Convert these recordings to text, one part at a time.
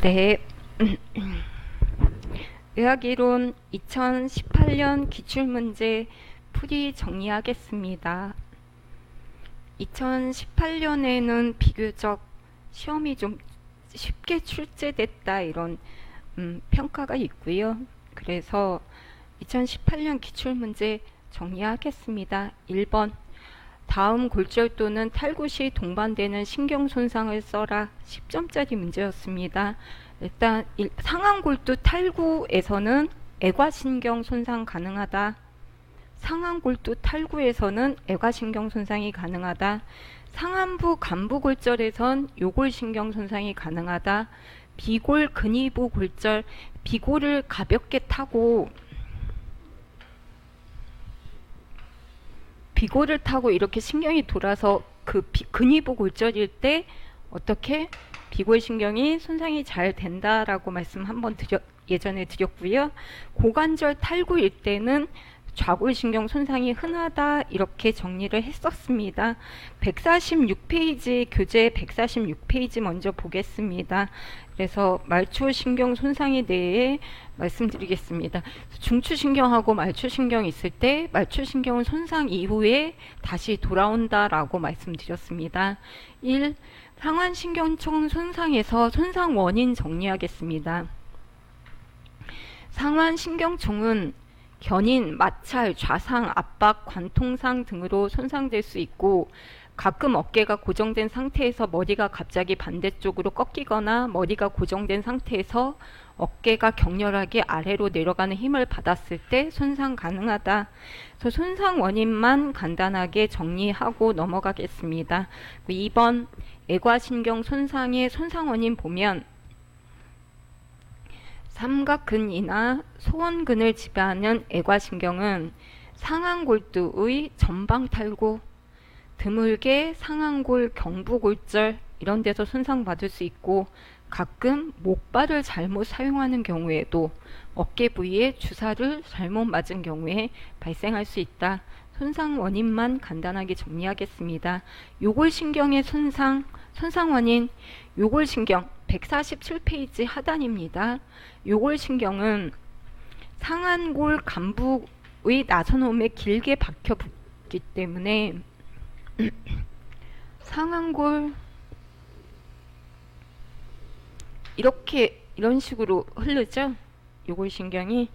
네. 의학이론 2018년 기출문제 풀이 정리하겠습니다. 2018년에는 비교적 시험이 좀 쉽게 출제됐다 이런 평가가 있고요. 그래서 2018년 기출문제 정리하겠습니다. 1번 다음 골절 또는 탈구 시 동반되는 신경손상을 써라. 10점짜리 문제였습니다. 일단 상완골두 탈구에서는 애과신경 손상 가능하다. 상완골두 탈구에서는 애과신경 손상이 가능하다. 상안부 간부골절에선 요골신경 손상이 가능하다. 비골 근위부 골절, 비골을 가볍게 타고 비골을 타고 이렇게 신경이 돌아서 그 근위부 골절일 때 어떻게 비골신경이 손상이 잘 된다라고 말씀 한번 예전에 드렸고요. 고관절 탈구일 때는 좌골신경 손상이 흔하다 이렇게 정리를 했었습니다. 146페이지 교재 146페이지 먼저 보겠습니다. 그래서 말초신경 손상에 대해 말씀드리겠습니다. 중추신경하고 말초신경이 있을 때 말초신경은 손상 이후에 다시 돌아온다라고 말씀드렸습니다. 1. 상완신경총 손상에서 손상 원인 정리하겠습니다. 상완신경총은 견인, 마찰, 좌상, 압박, 관통상 등으로 손상될 수 있고 가끔 어깨가 고정된 상태에서 머리가 갑자기 반대쪽으로 꺾이거나 머리가 고정된 상태에서 어깨가 격렬하게 아래로 내려가는 힘을 받았을 때 손상 가능하다. 그래서 손상 원인만 간단하게 정리하고 넘어가겠습니다. 2번 애과신경 손상의 손상 원인 보면 삼각근이나 소원근을 지배하는 애과신경은 상안골두의 전방탈구, 드물게 상안골 경부골절 이런 데서 손상받을 수 있고 가끔 목발을 잘못 사용하는 경우에도 어깨 부위에 주사를 잘못 맞은 경우에 발생할 수 있다. 손상 원인만 간단하게 정리하겠습니다. 요골신경의 손상 원인 요골신경 147페이지 하단입니다. 요골신경은 상안골 간부의 나선홈에 길게 박혀 붙기 때문에 상안골 이런 식으로 흐르죠. 요골신경이.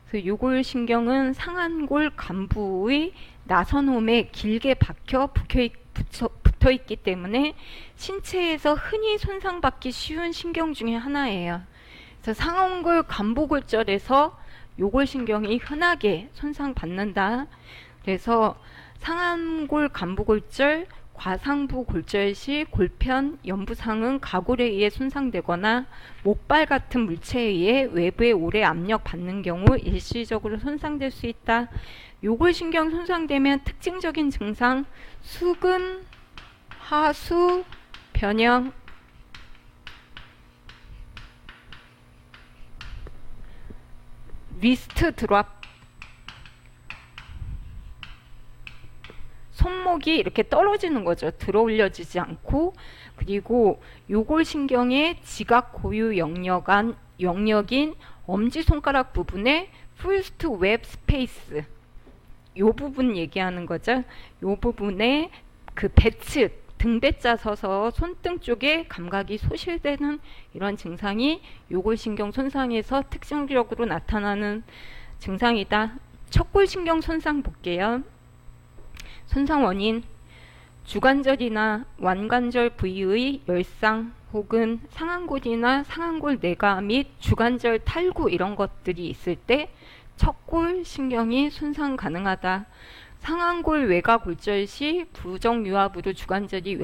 그래서 요골신경은 상안골 간부의 나선홈에 길게 박혀 붙어 있기 때문에 신체에서 흔히 손상받기 쉬운 신경 중에 하나예요. 그래서 상안골 간부골절에서 요골신경이 흔하게 손상받는다. 그래서 상안골 간부골절, 과상부 골절 시 골편, 연부상은 가골에 의해 손상되거나 목발 같은 물체에 의해 외부에 오래 압력받는 경우 일시적으로 손상될 수 있다. 요골신경 손상되면 특징적인 증상 수근, 하수, 변형, 리스트 드랍, 손목이 이렇게 떨어지는 거죠. 들어 올려지지 않고. 그리고 요골신경의 지각 고유 영역인 엄지손가락 부분에 풀스트 웹 스페이스 요 부분 얘기하는 거죠. 요 부분에 그 배측 등배자 서서 손등 쪽에 감각이 소실되는 이런 증상이 요골신경 손상에서 특징적으로 나타나는 증상이다. 척골신경 손상 볼게요. 손상 원인 주관절이나 완관절 부위의 열상 혹은 상안골이나 상안골 내과 및 주관절 탈구 이런 것들이 있을 때 척골 신경이 손상 가능하다. 상안골 외과 골절 시 부정유압으로 주관절이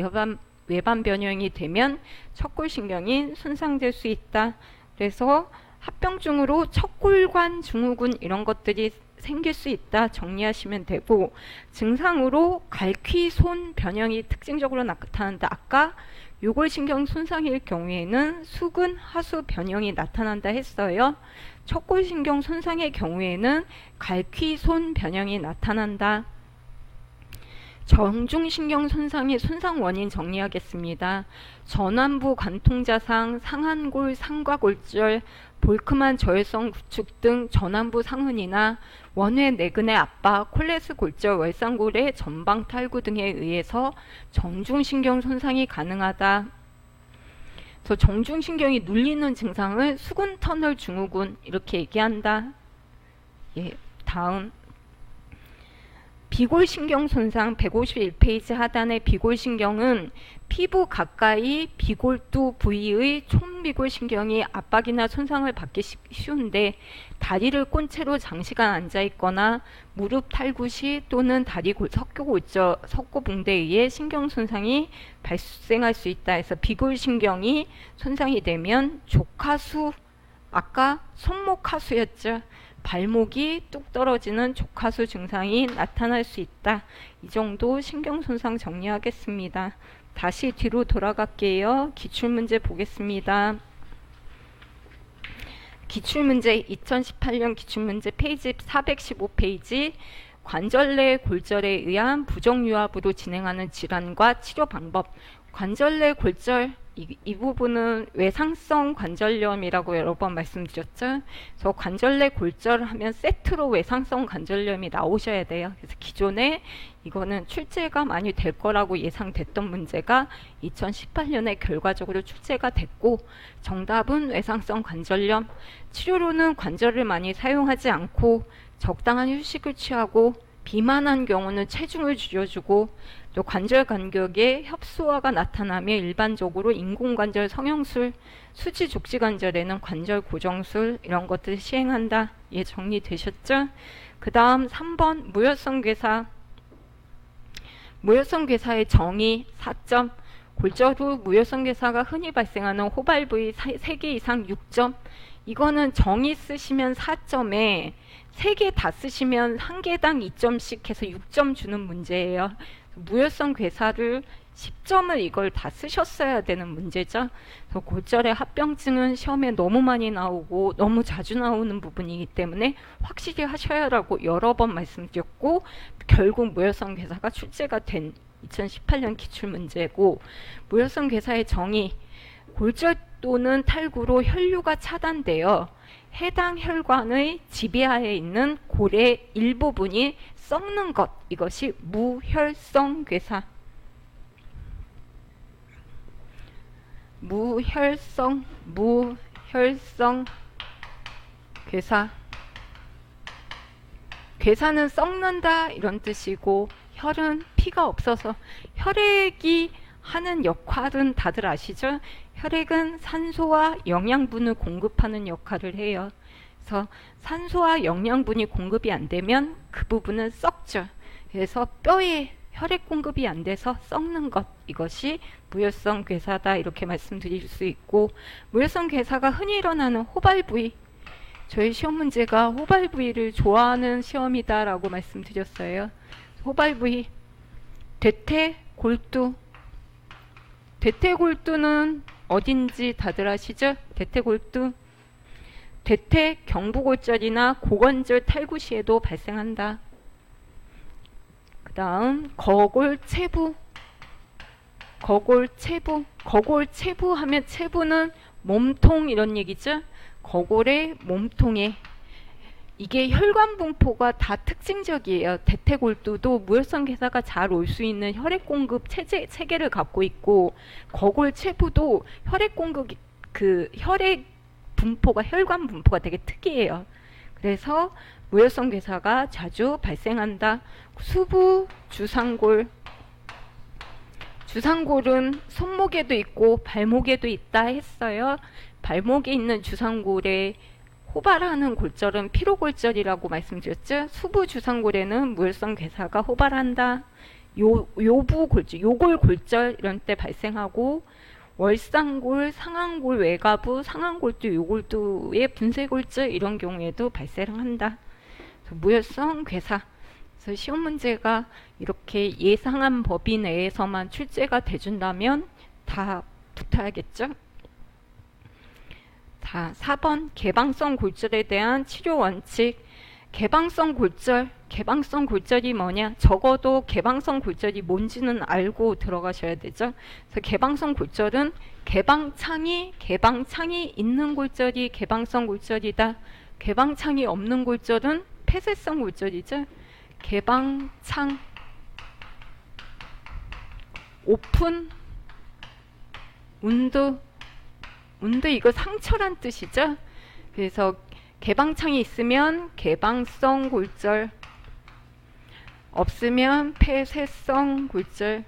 외반 변형이 되면 척골 신경이 손상될 수 있다. 그래서 합병증으로 척골관 증후군 이런 것들이 생길 수 있다 정리하시면 되고, 증상으로 갈퀴손 변형이 특징적으로 나타난다. 아까 요골신경 손상일 경우에는 수근, 하수 변형이 나타난다 했어요. 척골신경 손상의 경우에는 갈퀴손 변형이 나타난다. 정중신경 손상의 손상 원인 정리하겠습니다. 전완부 관통자상, 상한골, 상과골절, 볼크만 저혈성 구축 등 전완부 상흔이나 원회 내근의 압박, 콜레스 골절, 월상골의 전방 탈구 등에 의해서 정중신경 손상이 가능하다. 그래서 정중신경이 눌리는 증상을 수근터널 증후군 이렇게 얘기한다. 예, 다음 비골신경 손상 151페이지 하단의 비골신경은 피부 가까이 비골두 부위의 촌비골신경이 압박이나 손상을 받기 쉬운데 다리를 꼰 채로 장시간 앉아있거나 무릎 탈구 시 또는 다리 석고골절, 석고붕대에 의해 신경 손상이 발생할 수 있다 해서 비골신경이 손상이 되면 족하수, 아까 손목하수였죠. 발목이 뚝 떨어지는 족하수 증상이 나타날 수 있다. 이 정도 신경손상 정리하겠습니다. 다시 뒤로 돌아갈게요. 기출문제 보겠습니다. 기출문제 2018년 기출문제 페이지 415페이지 관절 내 골절에 의한 부정유압으로 진행하는 질환과 치료 방법. 관절 내 골절 이 부분은 외상성 관절염이라고 여러 번 말씀드렸죠. 그래서 관절 내 골절하면 세트로 외상성 관절염이 나오셔야 돼요. 그래서 기존에 이거는 출제가 많이 될 거라고 예상됐던 문제가 2018년에 결과적으로 출제가 됐고 정답은 외상성 관절염. 치료로는 관절을 많이 사용하지 않고 적당한 휴식을 취하고 비만한 경우는 체중을 줄여주고 또 관절 간격에 협소화가 나타나며 일반적으로 인공관절 성형술, 수지 족지관절에는 관절 고정술 이런 것들을 시행한다. 예, 정리되셨죠? 그 다음 3번 무혈성 괴사. 무혈성 괴사의 정의 4점. 골절 후 무혈성 괴사가 흔히 발생하는 호발 부위 3개 이상 6점. 이거는 정의 쓰시면 4점에 3개 다 쓰시면 1개당 2점씩 해서 6점 주는 문제예요. 무혈성 괴사를 10점을 이걸 다 쓰셨어야 되는 문제죠. 그래서 골절의 합병증은 시험에 너무 많이 나오고 너무 자주 나오는 부분이기 때문에 확실히 하셔야라고 여러 번 말씀드렸고 결국 무혈성 괴사가 출제가 된 2018년 기출문제고 무혈성 괴사의 정의 골절 또는 탈구로 혈류가 차단되어 해당 혈관의 지배하에 있는 골의 일부분이 썩는 것, 이것이 무혈성 괴사. 무혈성 괴사. 괴사는 썩는다 이런 뜻이고 혈은 피가 없어서 혈액이 하는 역할은 다들 아시죠? 혈액은 산소와 영양분을 공급하는 역할을 해요. 그래서 산소와 영양분이 공급이 안 되면 그 부분은 썩죠. 그래서 뼈에 혈액 공급이 안 돼서 썩는 것, 이것이 무혈성 괴사다 이렇게 말씀드릴 수 있고 무혈성 괴사가 흔히 일어나는 호발 부위, 저희 시험 문제가 호발 부위를 좋아하는 시험이다 라고 말씀드렸어요. 호발 부위, 대퇴골두. 대퇴골두는 어딘지 다들 아시죠? 대퇴골두. 대퇴 경부골절이나 고관절 탈구 시에도 발생한다. 그 다음 거골체부. 거골체부 하면 체부는 몸통 이런 얘기죠. 거골의 몸통에 이게 혈관 분포가 다 특징적이에요. 대퇴골두도 무혈성 괴사가 잘 올 수 있는 혈액 공급 체계를 갖고 있고 거골체부도 혈액 공급 혈관 분포가 되게 특이해요. 그래서 무혈성 괴사가 자주 발생한다. 수부 주상골. 주상골은 손목에도 있고 발목에도 있다 했어요. 발목에 있는 주상골에 호발하는 골절은 피로골절이라고 말씀드렸죠. 수부 주상골에는 무혈성 괴사가 호발한다. 요부골절, 요골골절 이런 때 발생하고 월상골, 상한골 외가부, 상한골두, 요골두의 분쇄골절 이런 경우에도 발생한다. 무혈성 괴사. 그래서 시험 문제가 이렇게 예상한 범위 내에서만 출제가 돼준다면 다 붙어야겠죠. 자, 4번 개방성 골절에 대한 치료 원칙. 개방성 골절, 개방성 골절이 뭐냐? 적어도 개방성 골절이 뭔지는 알고 들어가셔야 되죠. 그래서 개방성 골절은 개방창이 있는 골절이 개방성 골절이다. 개방창이 없는 골절은 폐쇄성 골절이죠. 개방창, 오픈, 운드 이거 상처란 뜻이죠. 그래서 개방창이 있으면 개방성 골절, 없으면 폐쇄성 골절.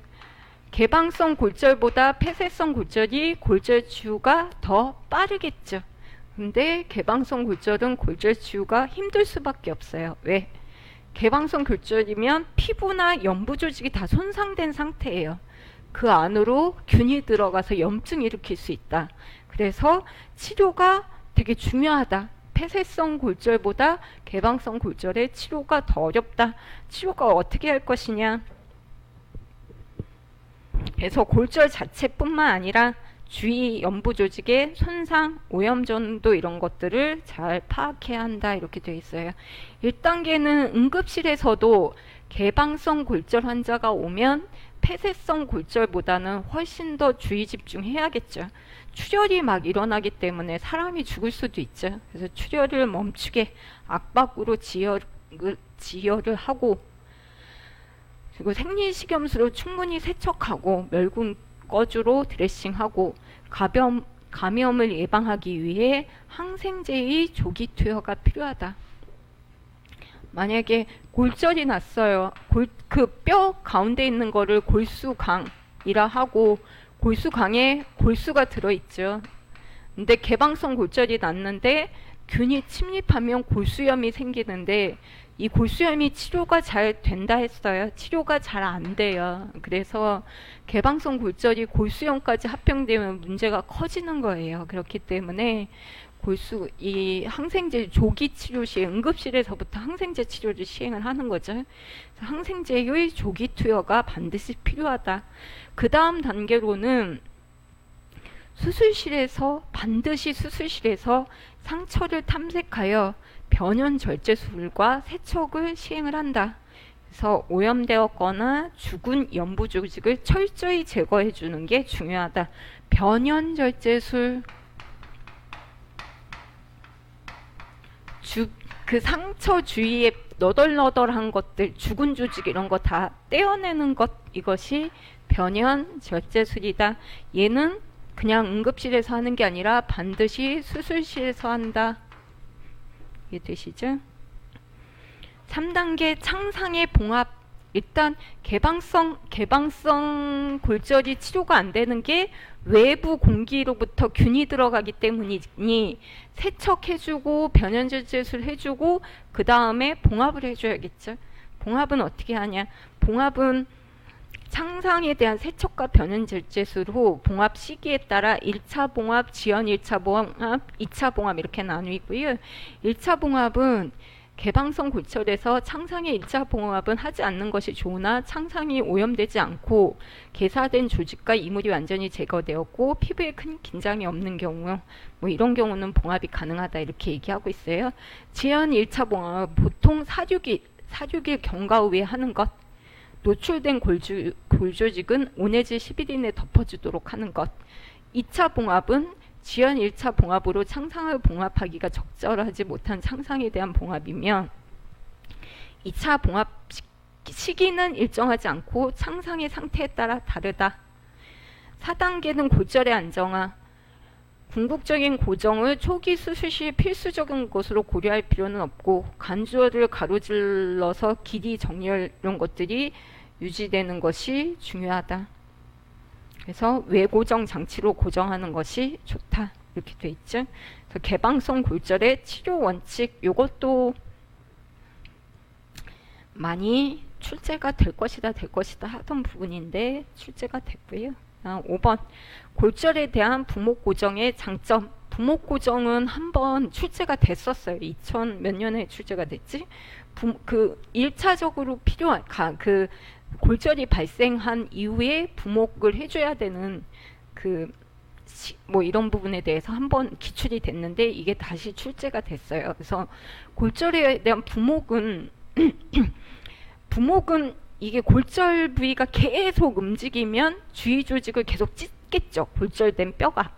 개방성 골절보다 폐쇄성 골절이 골절 치유가 더 빠르겠죠. 근데 개방성 골절은 골절 치유가 힘들 수밖에 없어요. 왜? 개방성 골절이면 피부나 연부 조직이 다 손상된 상태예요. 그 안으로 균이 들어가서 염증 일으킬 수 있다. 그래서 치료가 되게 중요하다. 폐쇄성 골절보다 개방성 골절의 치료가 더 어렵다. 치료가 어떻게 할 것이냐. 그래서 골절 자체뿐만 아니라 주위 연부 조직의 손상, 오염 정도 이런 것들을 잘 파악해야 한다. 이렇게 되어 있어요. 1단계는 응급실에서도 개방성 골절 환자가 오면 폐쇄성 골절보다는 훨씬 더 주의 집중해야겠죠. 출혈이 막 일어나기 때문에 사람이 죽을 수도 있죠. 그래서 출혈을 멈추게 압박으로 지혈을 하고, 그리고 생리식염수로 충분히 세척하고 멸균 꺼주로 드레싱하고, 감염을 예방하기 위해 항생제의 조기 투여가 필요하다. 만약에 골절이 났어요. 그 뼈 가운데 있는 거를 골수강이라 하고, 골수강에 골수가 들어있죠. 근데 개방성 골절이 났는데 균이 침입하면 골수염이 생기는데, 이 골수염이 치료가 잘 된다 했어요. 치료가 잘 안 돼요. 그래서 개방성 골절이 골수염까지 합병되면 문제가 커지는 거예요. 그렇기 때문에 이 항생제 조기 치료 시에 응급실에서부터 항생제 치료를 시행을 하는 거죠. 그래서 항생제의 조기 투여가 반드시 필요하다. 그 다음 단계로는 반드시 수술실에서 상처를 탐색하여 변연 절제술과 세척을 시행을 한다. 그래서 오염되었거나 죽은 연부 조직을 철저히 제거해 주는 게 중요하다. 변연 절제술, 그 상처 주위에 너덜너덜한 것들, 죽은 조직 이런 거 다 떼어내는 것, 이것이 변연 절제술이다. 얘는 그냥 응급실에서 하는 게 아니라 반드시 수술실에서 한다. 이해되시죠? 3단계 창상의 봉합. 일단 개방성 골절이 치료가 안 되는 게 외부 공기로부터 균이 들어가기 때문이니 세척해주고 변연절제술 해주고 그 다음에 봉합을 해줘야겠죠. 봉합은 어떻게 하냐. 봉합은 창상에 대한 세척과 변연절제술 후 봉합 시기에 따라 1차 봉합, 지연 1차 봉합, 2차 봉합 이렇게 나누고요. 1차 봉합은 개방성 골절에서 창상의 1차 봉합은 하지 않는 것이 좋으나 창상이 오염되지 않고 개사된 조직과 이물이 완전히 제거되었고 피부에 큰 긴장이 없는 경우, 뭐 이런 경우는 봉합이 가능하다 이렇게 얘기하고 있어요. 지연 1차 봉합은 보통 4-6일 경과 후에 하는 것, 노출된 골조직은 5 내지 10일 이내 덮어주도록 하는 것. 2차 봉합은 지연 1차 봉합으로 창상을 봉합하기가 적절하지 못한 창상에 대한 봉합이면 2차 봉합 시기는 일정하지 않고 창상의 상태에 따라 다르다. 4단계는 골절의 안정화. 궁극적인 고정을 초기 수술 시 필수적인 것으로 고려할 필요는 없고 관절을 가로질러서 길이 정렬 이런 것들이 유지되는 것이 중요하다. 그래서 외고정 장치로 고정하는 것이 좋다. 이렇게 돼 있죠. 그래서 개방성 골절의 치료 원칙, 이것도 많이 출제가 될 것이다 하던 부분인데 출제가 됐고요. 5번 골절에 대한 부목 고정의 장점. 부목 고정은 한번 출제가 됐었어요. 2000 몇 년에 출제가 됐지. 그 1차적으로 필요한 그 골절이 발생한 이후에 부목을 해줘야 되는 그 뭐 이런 부분에 대해서 한번 기출이 됐는데 이게 다시 출제가 됐어요. 그래서 골절에 대한 부목은 부목은 이게 골절 부위가 계속 움직이면 주위 조직을 계속 찢겠죠. 골절된 뼈가.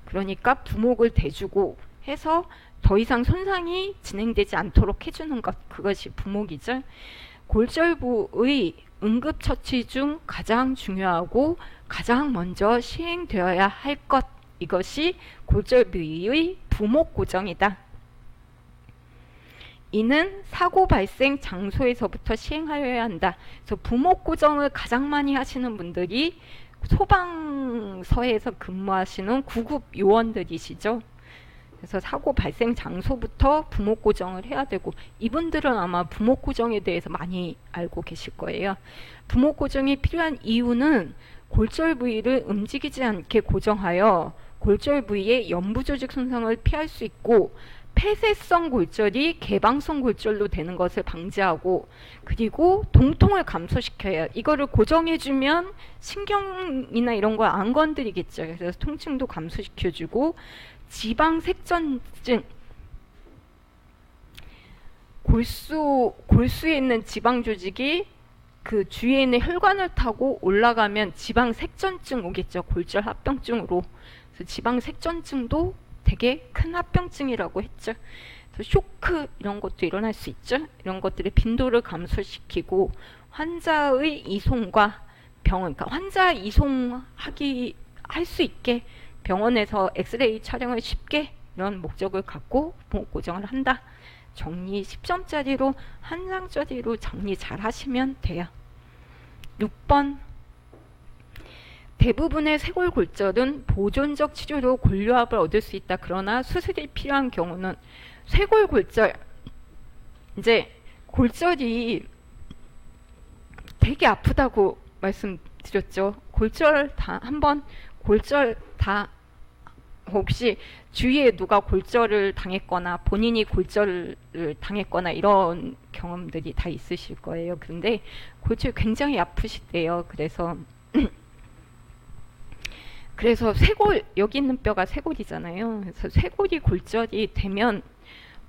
그러니까 부목을 대주고 해서 더 이상 손상이 진행되지 않도록 해주는 것, 그것이 부목이죠. 골절부의 응급처치 중 가장 중요하고 가장 먼저 시행되어야 할 것, 이것이 골절 부위의 부목 고정이다. 이는 사고 발생 장소에서부터 시행하여야 한다. 그래서 부목 고정을 가장 많이 하시는 분들이 소방서에서 근무하시는 구급 요원들이시죠. 그래서 사고 발생 장소부터 부목 고정을 해야 되고, 이분들은 아마 부목 고정에 대해서 많이 알고 계실 거예요. 부목 고정이 필요한 이유는 골절 부위를 움직이지 않게 고정하여 골절 부위의 연부 조직 손상을 피할 수 있고, 폐쇄성 골절이 개방성 골절로 되는 것을 방지하고, 그리고 동통을 감소시켜요. 이거를 고정해주면 신경이나 이런 거 안 건드리겠죠. 그래서 통증도 감소시켜주고, 지방색전증, 골수에 있는 지방 조직이 그 주위에 있는 혈관을 타고 올라가면 지방색전증 오겠죠. 골절 합병증으로. 그래서 지방색전증도 되게 큰 합병증이라고 했죠. 그래서 쇼크 이런 것도 일어날 수 있죠. 이런 것들의 빈도를 감소시키고, 환자의 이송과 병원, 그러니까 환자 이송하기 할 수 있게 병원에서 엑스레이 촬영을 쉽게, 이런 목적을 갖고 부목 고정을 한다. 정리 10점짜리로 한 장짜리로 정리 잘 하시면 돼요. 6번, 대부분의 쇄골골절은 보존적 치료로 골류압을 얻을 수 있다. 그러나 수술이 필요한 경우는, 쇄골골절, 이제 골절이 되게 아프다고 말씀드렸죠. 골절 다 한번, 골절 다 혹시 주위에 누가 골절을 당했거나 본인이 골절을 당했거나 이런 경험들이 다 있으실 거예요. 근데 골절 굉장히 아프시대요. 그래서 쇄골, 여기 있는 뼈가 쇄골이잖아요. 그래서 쇄골이 골절이 되면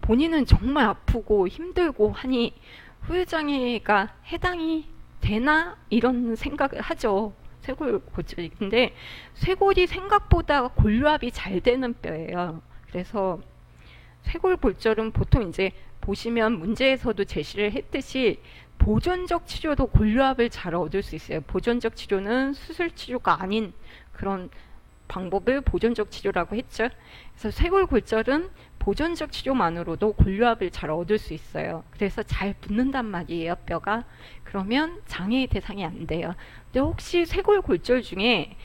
본인은 정말 아프고 힘들고 하니 후유장애가 해당이 되나 이런 생각을 하죠. 쇄골 골절이. 근데 쇄골이 생각보다 골류압이 잘 되는 뼈예요. 그래서 쇄골 골절은 보통 이제 보시면 문제에서도 제시를 했듯이 보존적 치료도 골류압을 잘 얻을 수 있어요. 보존적 치료는 수술 치료가 아닌 그런 방법을 보존적 치료라고 했죠. 그래서 쇄골 골절은 보존적 치료만으로도 골류압을 잘 얻을 수 있어요. 그래서 잘 붙는단 말이에요, 뼈가. 그러면 장애의 대상이 안 돼요. 근데 혹시 쇄골 골절 중에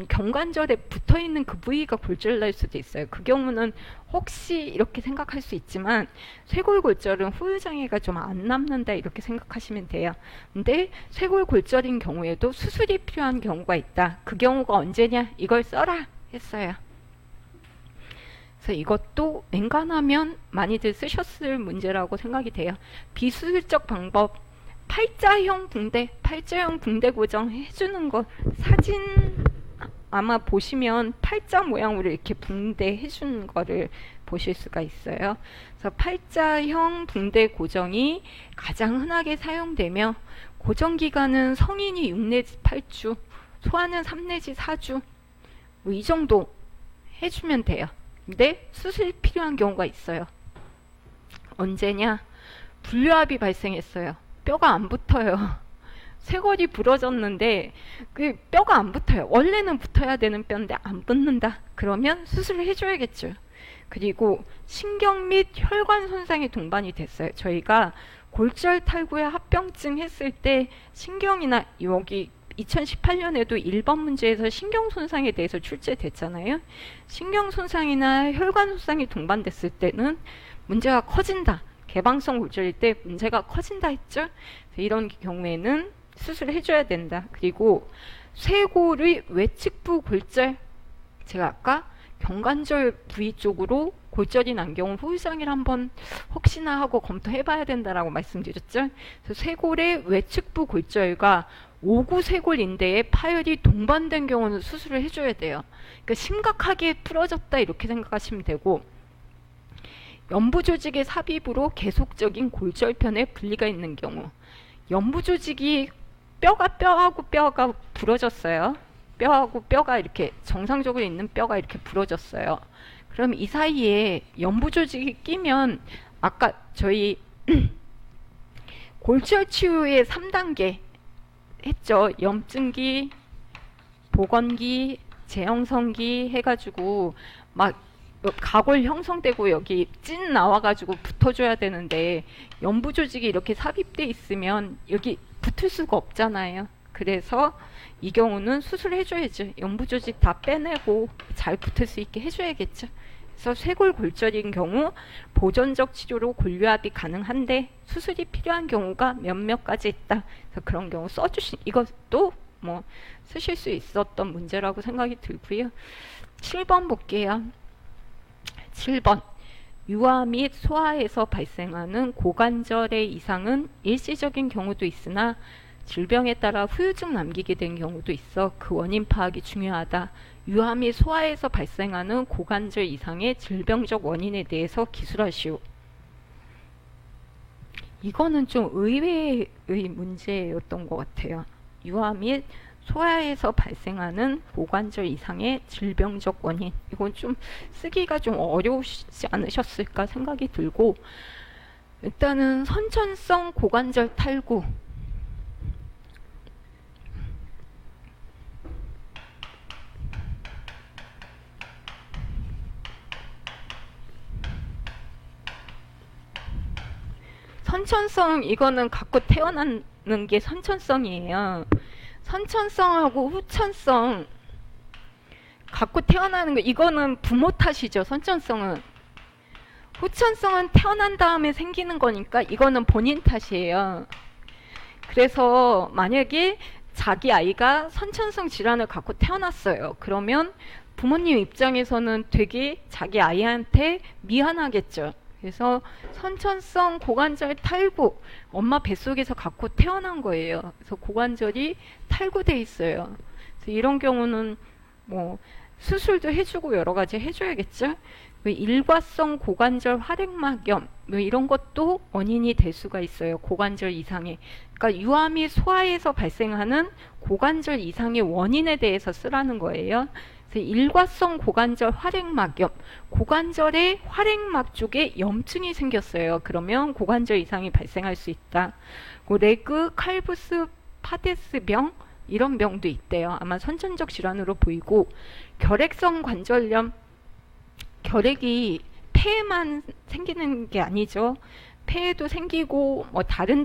경관절에 붙어있는 그 부위가 골절날 수도 있어요. 그 경우는 혹시 이렇게 생각할 수 있지만 쇄골 골절은 후유장애가 좀 안 남는다 이렇게 생각하시면 돼요. 근데 쇄골 골절인 경우에도 수술이 필요한 경우가 있다. 그 경우가 언제냐? 이걸 써라 했어요. 그래서 이것도 맹간하면 많이들 쓰셨을 문제라고 생각이 돼요. 비수술적 방법, 팔자형 붕대 고정 해주는 거 사진 아마 보시면 팔자 모양으로 이렇게 붕대 해주는 거를 보실 수가 있어요. 그래서 팔자형 붕대 고정이 가장 흔하게 사용되며 고정기간은 성인이 6 내지 8주, 소아는 3 내지 4주 뭐 이 정도 해주면 돼요. 근데 수술이 필요한 경우가 있어요. 언제냐? 불류압이 발생했어요. 뼈가 안 붙어요. 쇄골이 부러졌는데 그 뼈가 안 붙어요. 원래는 붙어야 되는 뼈인데 안 붙는다. 그러면 수술을 해줘야겠죠. 그리고 신경 및 혈관 손상이 동반이 됐어요. 저희가 골절 탈구의 합병증 했을 때 신경이나 여기 2018년에도 1번 문제에서 신경 손상에 대해서 출제됐잖아요. 신경 손상이나 혈관 손상이 동반됐을 때는 문제가 커진다. 개방성 골절일 때 문제가 커진다 했죠. 이런 경우에는 수술을 해줘야 된다. 그리고 쇄골의 외측부 골절, 제가 아까 경관절 부위 쪽으로 골절이 난 경우 후유장애를 한번 혹시나 하고 검토해봐야 된다라고 말씀드렸죠. 그래서 쇄골의 외측부 골절과 오구쇄골인대에 파열이 동반된 경우는 수술을 해줘야 돼요. 그러니까 심각하게 부러졌다 이렇게 생각하시면 되고, 연부 조직의 삽입으로 계속적인 골절편에 분리가 있는 경우, 연부 조직이 뼈하고 뼈가 부러졌어요. 뼈하고 뼈가 이렇게 정상적으로 있는 뼈가 이렇게 부러졌어요. 그럼 이 사이에 연부 조직이 끼면 아까 저희 골절 치유의 3단계 했죠. 염증기, 복원기, 재형성기 해가지고 막 가골 형성되고 여기 찐 나와가지고 붙어줘야 되는데, 연부 조직이 이렇게 삽입돼 있으면 여기 붙을 수가 없잖아요. 그래서 이 경우는 수술해줘야죠. 연부 조직 다 빼내고 잘 붙을 수 있게 해줘야겠죠. 그래서 쇄골 골절인 경우 보존적 치료로 골유합이 가능한데 수술이 필요한 경우가 몇몇 가지 있다. 그래서 그런 경우 이것도 뭐 쓰실 수 있었던 문제라고 생각이 들고요. 7번 볼게요. 7번. 유아 및 소아에서 발생하는 고관절의 이상은 일시적인 경우도 있으나 질병에 따라 후유증 남기게 된 경우도 있어 그 원인 파악이 중요하다. 유아 및 소아에서 발생하는 고관절 이상의 질병적 원인에 대해서 기술하시오. 이거는 좀 의외의 문제였던 것 같아요. 유아 및 소아에서 발생하는 고관절 이상의 질병적 원인. 이건 좀 쓰기가 좀 어려우시지 않으셨을까 생각이 들고, 일단은 선천성 고관절 탈구. 선천성, 이거는 갖고 태어나는 게 선천성이에요. 선천성하고 후천성 갖고 태어나는 거, 이거는 부모 탓이죠. 선천성은. 후천성은 태어난 다음에 생기는 거니까 이거는 본인 탓이에요. 그래서 만약에 자기 아이가 선천성 질환을 갖고 태어났어요. 그러면 부모님 입장에서는 되게 자기 아이한테 미안하겠죠. 그래서 선천성 고관절 탈구, 엄마 뱃속에서 갖고 태어난 거예요. 그래서 고관절이 탈구돼 있어요. 그래서 이런 경우는 뭐 수술도 해주고 여러 가지 해줘야겠죠. 일과성 고관절 활액막염 뭐 이런 것도 원인이 될 수가 있어요. 고관절 이상의. 그러니까 유아 및 소아에서 발생하는 고관절 이상의 원인에 대해서 쓰라는 거예요. 일과성 고관절 활액막염, 고관절의 활액막 쪽에 염증이 생겼어요. 그러면 고관절 이상이 발생할 수 있다. 레그 칼부스 파데스병, 이런 병도 있대요. 아마 선천적 질환으로 보이고, 결핵성 관절염, 결핵이 폐에만 생기는 게 아니죠. 폐에도 생기고 뭐 다른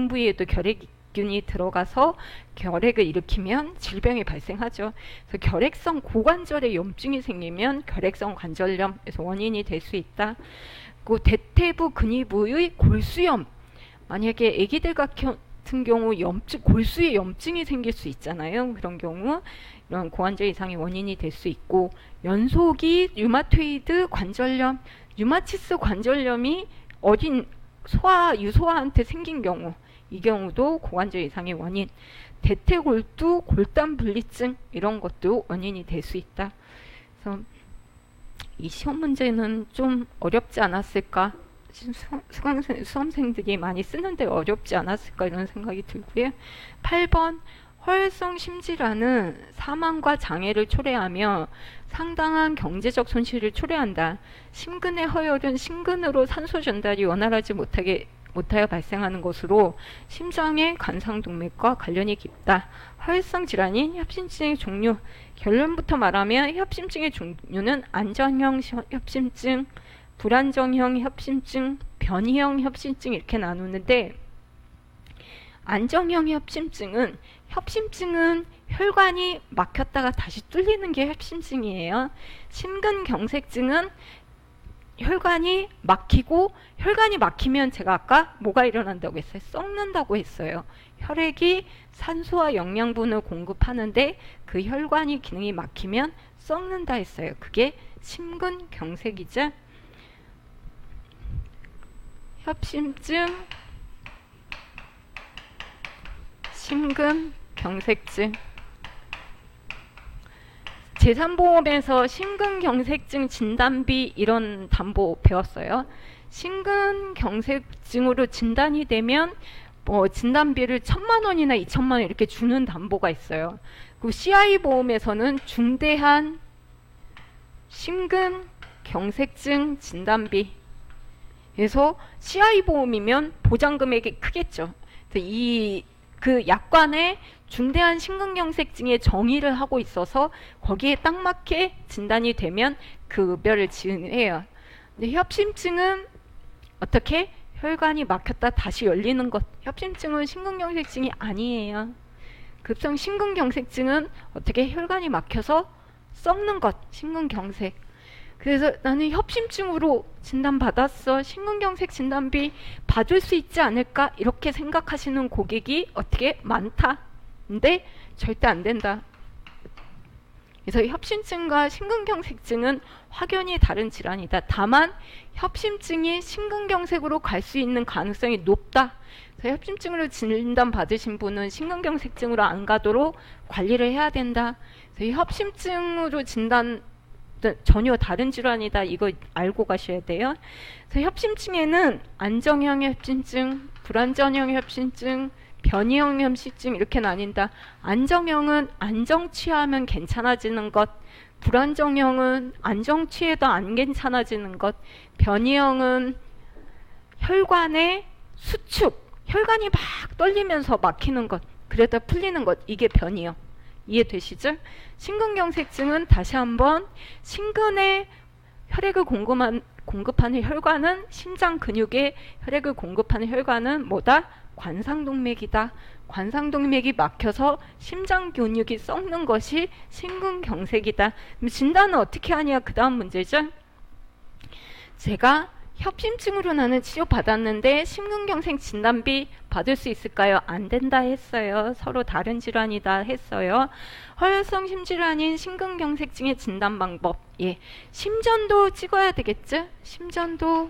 부위에도 결핵균이 들어가서 결핵을 일으키면 질병이 발생하죠. 그래서 결핵성 고관절에 염증이 생기면 결핵성 관절염에서 원인이 될 수 있다. 그 대퇴부 근위부의 골수염, 만약에 아기들 같은 경우 골수에 염증이 생길 수 있잖아요. 그런 경우 이런 고관절 이상의 원인이 될 수 있고, 연소기 류마토이드 관절염, 류마티스 관절염이 어린 유소아한테 생긴 경우, 이 경우도 고관절 이상의 원인. 대퇴골두 골단 분리증, 이런 것도 원인이 될 수 있다. 그래서 이 시험 문제는 좀 어렵지 않았을까, 수험생들이 많이 쓰는데 어렵지 않았을까 이런 생각이 들고요. 8번. 허혈성 심질환은 사망과 장애를 초래하며 상당한 경제적 손실을 초래한다. 심근의 허혈은 심근으로 산소 전달이 원활하지 못하여 발생하는 것으로 심장의 관상동맥과 관련이 깊다. 허혈성 질환인 협심증의 종류, 결론부터 말하면 협심증의 종류는 안전형 협심증, 불안정형 협심증, 변이형 협심증 이렇게 나누는데, 안정형 협심증은 혈관이 막혔다가 다시 뚫리는 게 협심증이에요. 심근경색증은 혈관이 막히면 제가 아까 뭐가 일어난다고 했어요? 썩는다고 했어요. 혈액이 산소와 영양분을 공급하는데 그 혈관이 기능이 막히면 썩는다 했어요. 그게 심근경색이죠. 협심증, 심근 심근경색증. 재산보험에서 심근경색증 진단비 이런 담보 배웠어요. 심근경색증으로 진단이 되면 진단비를 1,000만 원이나 2,000만 원 이렇게 주는 담보가 있어요. 그 CI보험에서는 중대한 심근경색증 진단비. 그래서 CI보험이면 보장금액이 크겠죠. 그 약관에 중대한 심근경색증의 정의를 하고 있어서 거기에 딱 맞게 진단이 되면 그 급여를 지급해요. 근데 협심증은 어떻게? 혈관이 막혔다 다시 열리는 것. 협심증은 심근경색증이 아니에요. 급성 심근경색증은 어떻게? 혈관이 막혀서 썩는 것. 심근경색. 그래서 나는 협심증으로 진단받았어. 심근경색 진단비 받을 수 있지 않을까? 이렇게 생각하시는 고객이 어떻게? 많다. 근데 절대 안 된다. 그래서 협심증과 심근경색증은 확연히 다른 질환이다. 다만 협심증이 심근경색으로 갈 수 있는 가능성이 높다. 그래서 협심증으로 진단받으신 분은 심근경색증으로 안 가도록 관리를 해야 된다. 그래서 협심증으로 진단 전혀 다른 질환이다. 이거 알고 가셔야 돼요. 그래서 협심증에는 안정형 협심증, 불안정형 협심증, 변이형 협심증 이렇게 나뉜다. 안정형은 안정 취하면 괜찮아지는 것, 불안정형은 안정 취해도 안 괜찮아지는 것, 변이형은 혈관의 수축, 혈관이 막 떨리면서 막히는 것, 그러다 풀리는 것, 이게 변이형. 이해되시죠? 심근경색증은 다시 한번 심근에 혈액을 공급하는 혈관은 심장 근육에 혈액을 공급하는 혈관은 뭐다? 관상동맥이다. 관상동맥이 막혀서 심장 근육이 썩는 것이 심근경색이다. 그럼 진단은 어떻게 하냐? 그 다음 문제죠. 제가 협심증으로 나는 치료받았는데 심근경색 진단비 받을 수 있을까요? 안 된다 했어요. 서로 다른 질환이다 했어요. 허혈성 심질환인 심근경색증의 진단 방법. 예, 심전도 찍어야 되겠죠? 심전도.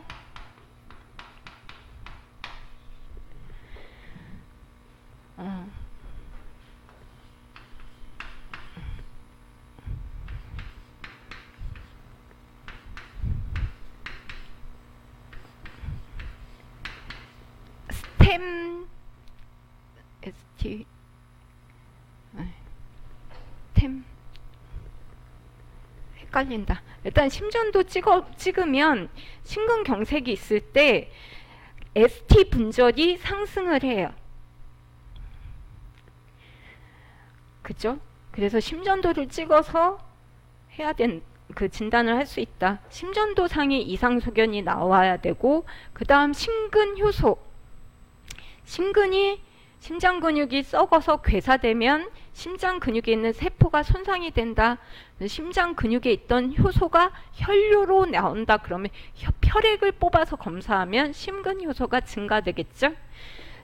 스템 ST 템 헷갈린다. 일단 심전도 찍으면 심근경색이 있을 때 ST 분절이 상승을 해요. 그죠? 그래서 심전도를 찍어서 해야 그 진단을 할 수 있다. 심전도 상의 이상 소견이 나와야 되고, 그 다음 심근효소. 심근이 심장 근육이 썩어서 괴사되면 심장 근육에 있는 세포가 손상이 된다. 심장 근육에 있던 효소가 혈류로 나온다. 그러면 혈액을 뽑아서 검사하면 심근효소가 증가되겠죠.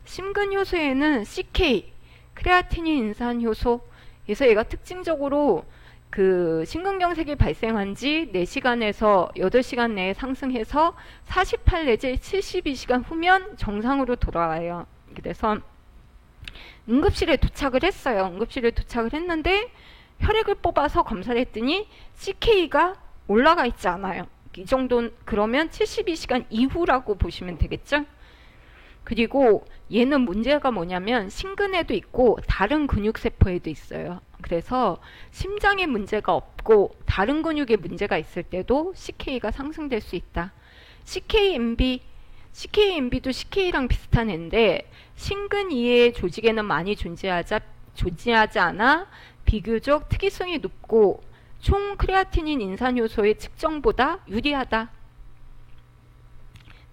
심근효소에는 CK, 크레아티닌 인산효소. 그래서 얘가 특징적으로 그 심근경색이 발생한 지 4시간에서 8시간 내에 상승해서 48 내지 72시간 후면 정상으로 돌아와요. 그래서 응급실에 도착을 했어요. 응급실에 도착을 했는데 혈액을 뽑아서 검사를 했더니 CK가 올라가 있지 않아요. 이 정도 그러면 72시간 이후라고 보시면 되겠죠. 그리고 얘는 문제가 뭐냐면 심근에도 있고 다른 근육세포에도 있어요. 그래서 심장에 문제가 없고 다른 근육에 문제가 있을 때도 CK가 상승될 수 있다. CKMB도 CK랑 비슷한 애인데 심근 이외의 조직에는 많이 존재하지 않아 비교적 특이성이 높고 총 크레아티닌 인산효소의 측정보다 유리하다.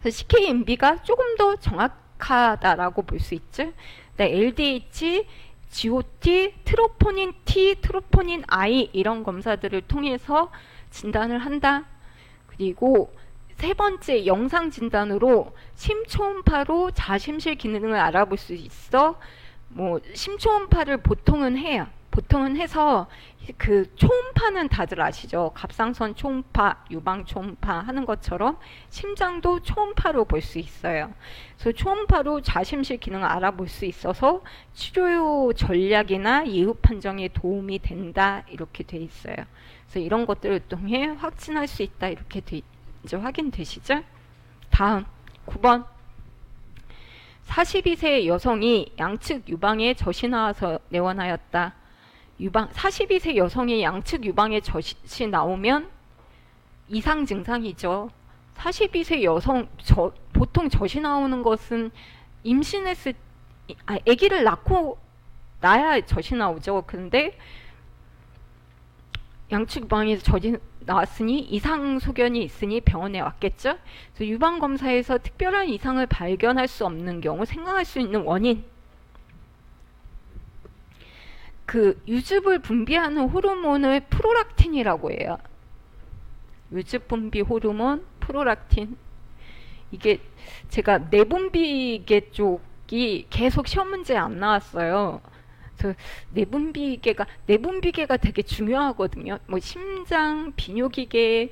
그래서 CKMB가 조금 더 정확하다라고 볼 수 있죠. LDH, GOT, 트로포닌 T, 트로포닌 I 이런 검사들을 통해서 진단을 한다. 그리고 세 번째 영상 진단으로 심초음파로 자심실 기능을 알아볼 수 있어. 심초음파를 보통은 해요. 보통은 해서 그 초음파는 다들 아시죠? 갑상선 초음파, 유방 초음파 하는 것처럼 심장도 초음파로 볼 수 있어요. 그래서 초음파로 좌심실 기능을 알아볼 수 있어서 치료 전략이나 예후 판정에 도움이 된다 이렇게 돼 있어요. 그래서 이런 것들을 통해 확진할 수 있다 이렇게 이제 확인되시죠? 다음 9번 42세 여성이 양측 유방에 젖이 나와서 내원하였다. 42세 여성이 양측 유방에 젖이 나오면 이상 증상이죠. 42세 여성 보통 젖이 나오는 것은 아기를 낳고 나야 젖이 나오죠. 그런데 양측 유방에서 젖이 나왔으니 이상 소견이 있으니 병원에 왔겠죠. 그래서 유방 검사에서 특별한 이상을 발견할 수 없는 경우 생각할 수 있는 원인, 그 유즙을 분비하는 호르몬을 프로락틴이라고 해요. 유즙 분비 호르몬 프로락틴. 이게 제가 내분비계 쪽이 계속 시험 문제에 안 나왔어요. 그래서 내분비계가 되게 중요하거든요. 뭐 심장, 비뇨기계,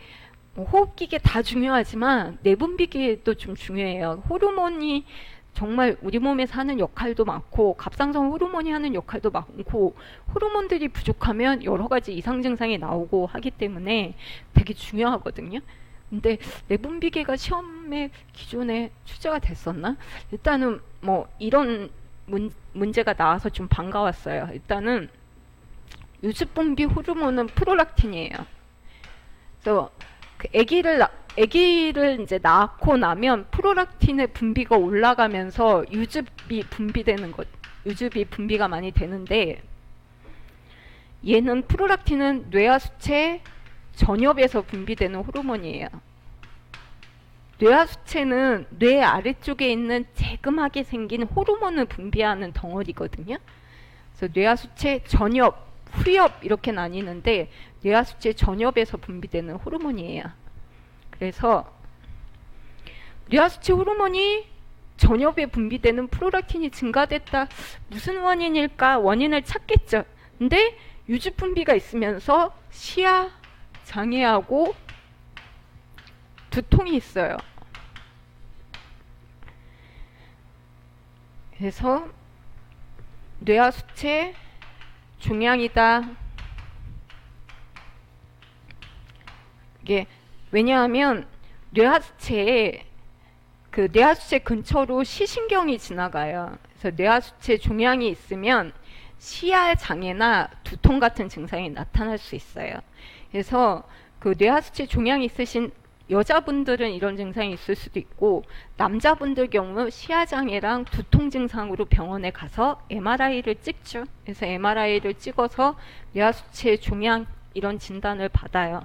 뭐 호흡기계 다 중요하지만 내분비계도 좀 중요해요. 호르몬이 정말 우리 몸에서 하는 역할도 많고 갑상선 호르몬이 하는 역할도 많고 호르몬들이 부족하면 여러 가지 이상 증상이 나오고 하기 때문에 되게 중요하거든요. 근데 내분비계가 시험에 기존에 출제가 됐었나? 일단은 뭐 이런 문제가 나와서 좀 반가웠어요. 일단은 유즙 분비 호르몬은 프롤락틴이에요. 그래서 그 아기를 이제 낳고 나면 프롤락틴의 분비가 올라가면서 유즙이 분비가 많이 되는데, 얘는 프롤락틴은 뇌하수체 전엽에서 분비되는 호르몬이에요. 뇌하수체는 뇌 아래쪽에 있는 재금하게 생긴 호르몬을 분비하는 덩어리거든요. 그래서 뇌하수체 전엽, 후엽 이렇게 나뉘는데 뇌하수체 전엽에서 분비되는 호르몬이에요. 그래서 뇌하수체 호르몬이 전엽에 분비되는 프롤락틴이 증가됐다. 무슨 원인일까? 원인을 찾겠죠. 근데 유즙 분비가 있으면서 시야 장애하고 두통이 있어요. 그래서 뇌하수체 종양이다. 이게 왜냐하면 뇌하수체 근처로 시신경이 지나가요. 그래서 뇌하수체 종양이 있으면 시야 장애나 두통 같은 증상이 나타날 수 있어요. 그래서 그 뇌하수체 종양이 있으신 여자분들은 이런 증상이 있을 수도 있고, 남자분들 경우 시야장애랑 두통 증상으로 병원에 가서 MRI를 찍죠. 그래서 MRI를 찍어서 뇌하수체 종양 이런 진단을 받아요.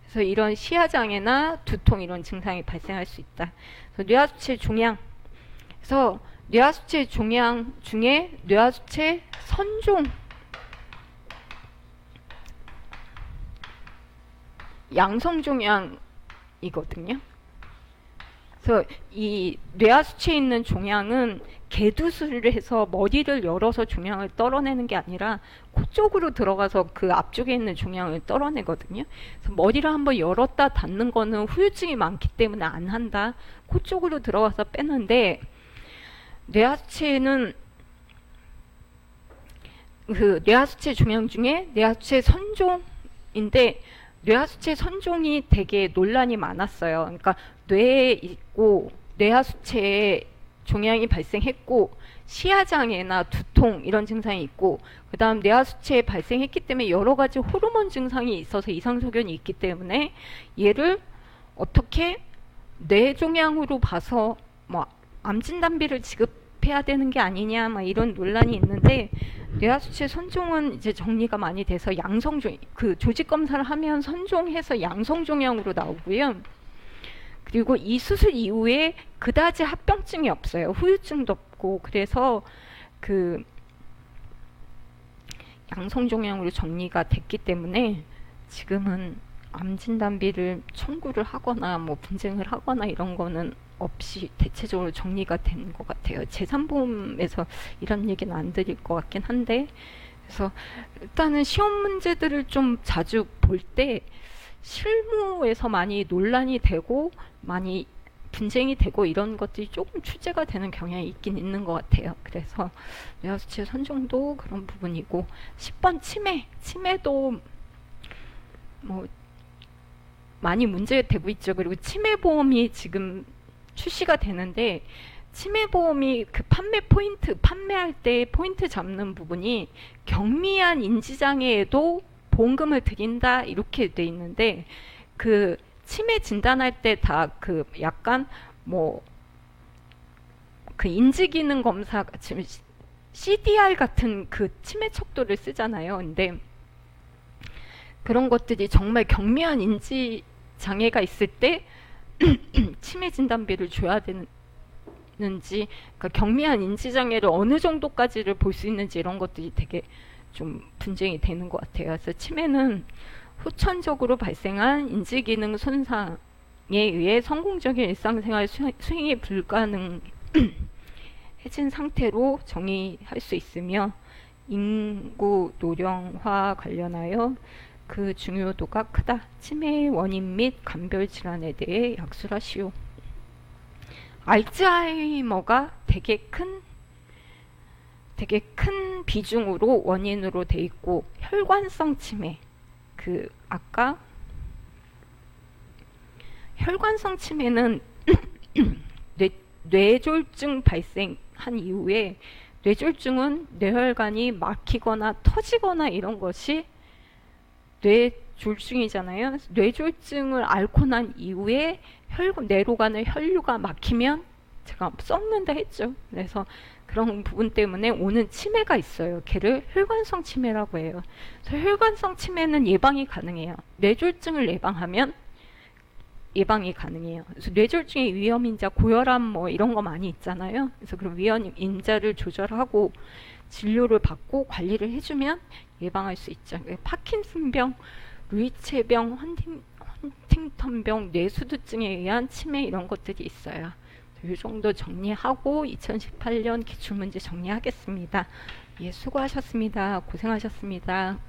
그래서 이런 시야장애나 두통 이런 증상이 발생할 수 있다. 그래서 뇌하수체 종양. 그래서 뇌하수체 종양 중에 뇌하수체 선종, 양성종양 이거든요. 그래서 이 뇌하수체에 있는 종양은 개두술을 해서 머리를 열어서 종양을 떨어내는 게 아니라 코 쪽으로 들어가서 그 앞쪽에 있는 종양을 떨어내거든요. 그래서 머리를 한번 열었다 닫는 거는 후유증이 많기 때문에 안 한다. 코 쪽으로 들어가서 빼는데, 뇌하수체는 그 뇌하수체 종양 중에 뇌하수체 선종인데, 뇌하수체 선종이 되게 논란이 많았어요. 그러니까 뇌에 있고 뇌하수체에 종양이 발생했고 시야장애나 두통 이런 증상이 있고, 그 다음 뇌하수체에 발생했기 때문에 여러 가지 호르몬 증상이 있어서 이상소견이 있기 때문에 얘를 어떻게 뇌종양으로 봐서 뭐 암진단비를 지급해야 되는 게 아니냐 막 이런 논란이 있는데, 뇌하수체 선종은 이제 정리가 많이 돼서 그 조직 검사를 하면 선종해서 양성종양으로 나오고요. 그리고 이 수술 이후에 그다지 합병증이 없어요. 후유증도 없고. 그래서 그 양성종양으로 정리가 됐기 때문에 지금은 암진단비를 청구를 하거나 뭐 분쟁을 하거나 이런 거는 없이 대체적으로 정리가 된 것 같아요. 제3보험에서 이런 얘기는 안 드릴 것 같긴 한데, 그래서 일단은 시험 문제들을 좀 자주 볼 때 실무에서 많이 논란이 되고 많이 분쟁이 되고 이런 것들이 조금 출제가 되는 경향이 있긴 있는 것 같아요. 그래서 외화수치 선정도 그런 부분이고 10번 치매도 뭐 많이 문제되고 있죠. 그리고 치매보험이 지금 출시가 되는데 치매보험이 그 판매할 때 포인트 잡는 부분이 경미한 인지장애에도 보험금을 드린다 이렇게 돼 있는데 그 치매 진단할 때 다 그 약간 뭐 그 인지기능 검사 지금 CDR 같은 그 치매 척도를 쓰잖아요. 근데 그런 것들이 정말 경미한 인지 장애가 있을 때 치매 진단비를 줘야 되는지, 그러니까 경미한 인지 장애를 어느 정도까지를 볼 수 있는지 이런 것들이 되게 좀 분쟁이 되는 것 같아요. 그래서 치매는 후천적으로 발생한 인지 기능 손상에 의해 성공적인 일상생활 수행이 불가능해진 상태로 정의할 수 있으며 인구 노령화 관련하여 그 중요도가 크다. 치매의 원인 및 감별 질환에 대해 약술하시오. 알츠하이머가 되게 큰 비중으로 원인으로 돼 있고 혈관성 치매 그 아까 혈관성 치매는 뇌졸중 발생한 이후에 뇌졸중은 뇌혈관이 막히거나 터지거나 이런 것이 뇌졸중이잖아요. 뇌졸중을 앓고 난 이후에 뇌로관의 혈류가 막히면 제가 썩는다 했죠. 그래서 그런 부분 때문에 오는 치매가 있어요. 걔를 혈관성 치매라고 해요. 그래서 혈관성 치매는 예방이 가능해요. 뇌졸중을 예방하면 예방이 가능해요. 그래서 뇌졸중의 위험인자, 고혈압 뭐 이런 거 많이 있잖아요. 그래서 그런 위험인자를 조절하고 진료를 받고 관리를 해주면 예방할 수 있죠. 파킨슨병, 루이체병, 헌팅턴병, 뇌수두증에 의한 치매 이런 것들이 있어요. 이 정도 정리하고 2018년 기출문제 정리하겠습니다. 예, 수고하셨습니다. 고생하셨습니다.